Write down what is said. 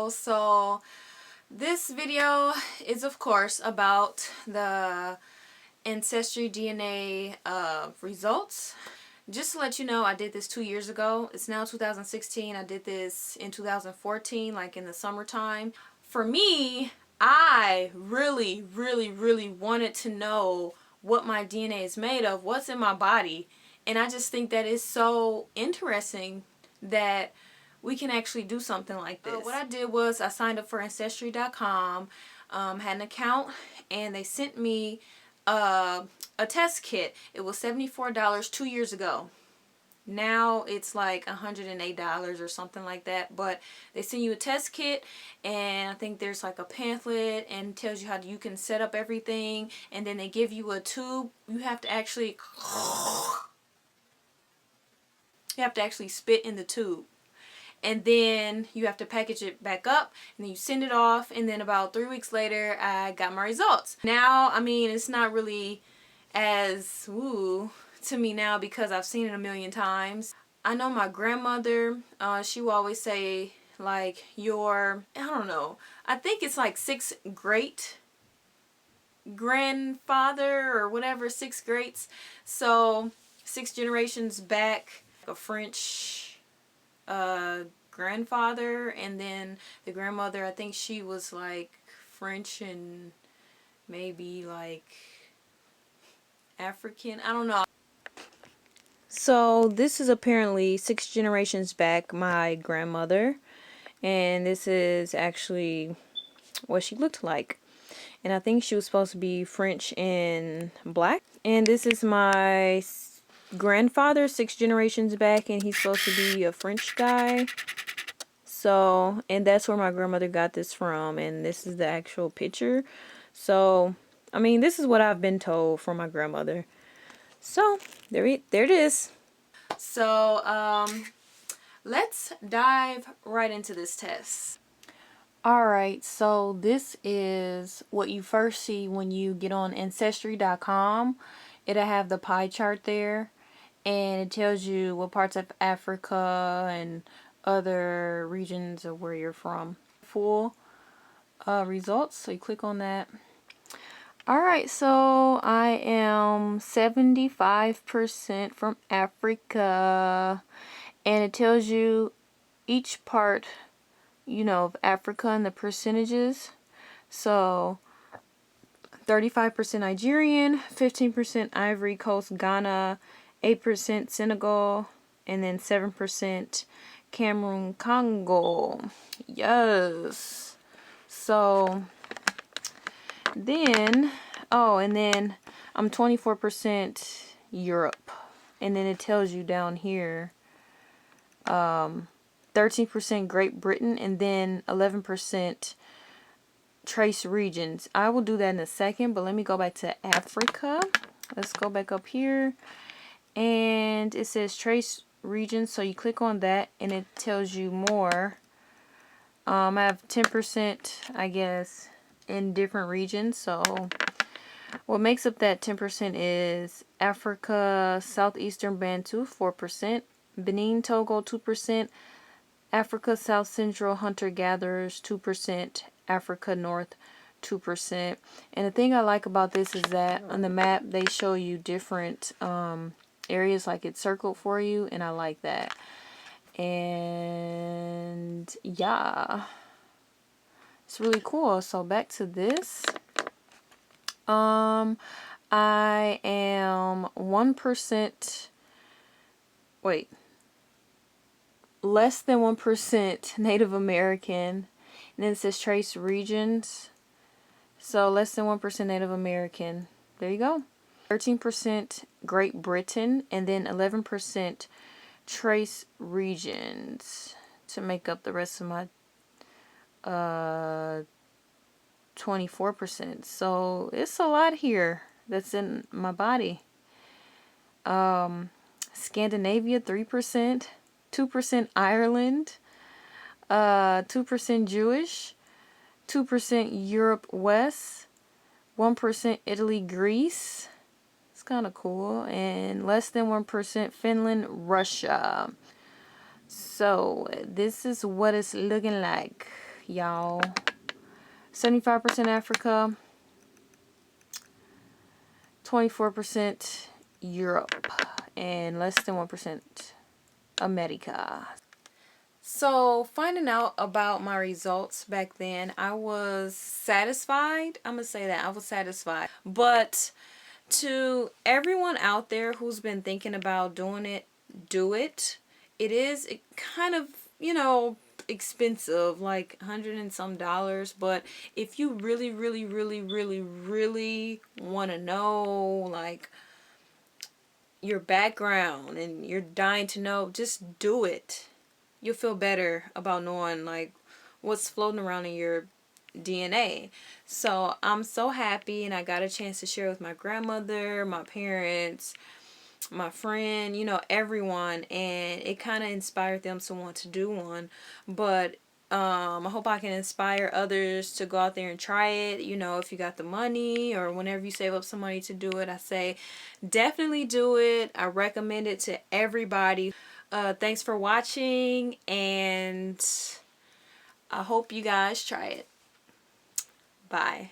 Hello. So this video is of course about the Ancestry DNA results. Just to let you know, I did this 2 years ago. It's now 2016. I did this in 2014, like in the summertime. For me, I really wanted to know what my DNA is made of, what's in my body. And I just think that it's so interesting that we can actually do something like this. What I did was I signed up for Ancestry.com, had an account, and they sent me a test kit. It was $74 2 years ago. Now it's like $108 or something like that, but they send you a test kit, and I think there's like a pamphlet and tells you how you can set up everything, and then they give you a tube. You have to actually spit in the tube, and then you have to package it back up, and then you send it off, and then about 3 weeks later I got my results. Now, I mean, it's not really as woo to me now because I've seen it a million times. I know my grandmother, she will always say like I don't know, I think it's like 6 great grandfather or whatever, 6 greats, so 6 generations back, a French grandfather, and then the grandmother, I think she was like French and maybe like African, I don't know. So this is apparently 6 generations back, my grandmother, and this is actually what she looked like. And I think she was supposed to be French and black. And this is my grandfather 6 generations back, and he's supposed to be a French guy. So, and that's where my grandmother got this from, and this is the actual picture. So, I mean, this is what I've been told from my grandmother. So, there it is. So, let's dive right into this test. Alright, so this is what you first see when you get on Ancestry.com. It'll have the pie chart there, and it tells you what parts of Africa and other regions of where you're from. Full results, so you click on that. Alright, so I am 75% from Africa, and it tells you each part, you know, of Africa and the percentages. So 35% Nigerian, 15% Ivory Coast, Ghana, 8% Senegal, and then 7% Cameroon, Congo. Yes. So then, oh, and then I'm 24% Europe. And then it tells you down here 13% Great Britain, and then 11% trace regions. I will do that in a second, but let me go back to Africa. Let's go back up here, and it says trace regions, so you click on that and it tells you more. I have 10%, I guess, in different regions. So what makes up that 10% is Africa, Southeastern Bantu, 4%, Benin, Togo, 2%, Africa, South Central, hunter-gatherers, 2%, Africa North, 2%. And the thing I like about this is that on the map they show you different areas, like it's circled for you, and I like that. And yeah, it's really cool. So back to this. I am 1%, wait, less than 1% Native American, and then it says trace regions, so less than 1% Native American. There you go. 13% Great Britain, and then 11% trace regions to make up the rest of my 24%. So it's a lot here that's in my body. Scandinavia, 3%. 2% Ireland, 2% Jewish, 2% Europe West, 1% Italy, Greece. It's kind of cool. And less than 1% Finland, Russia. So this is what it's looking like. y'all. 75% Africa, 24% Europe, and less than 1% America. So finding out about my results back then, I was satisfied. I'm gonna say that I was satisfied. But to everyone out there who's been thinking about doing it, do it. It is kind of, expensive, like $100 and some dollars. But if you really, really, really, really, really want to know, like, your background and you're dying to know, just do it. You'll feel better about knowing, like, what's floating around in your DNA. So I'm so happy, and I got a chance to share with my grandmother, my parents, my friend, everyone, and it kind of inspired them to want to do one. But I hope I can inspire others to go out there and try it. If you got the money, or whenever you save up some money to do it, I say definitely do it. I recommend it to everybody. Thanks for watching, and I hope you guys try it. Bye.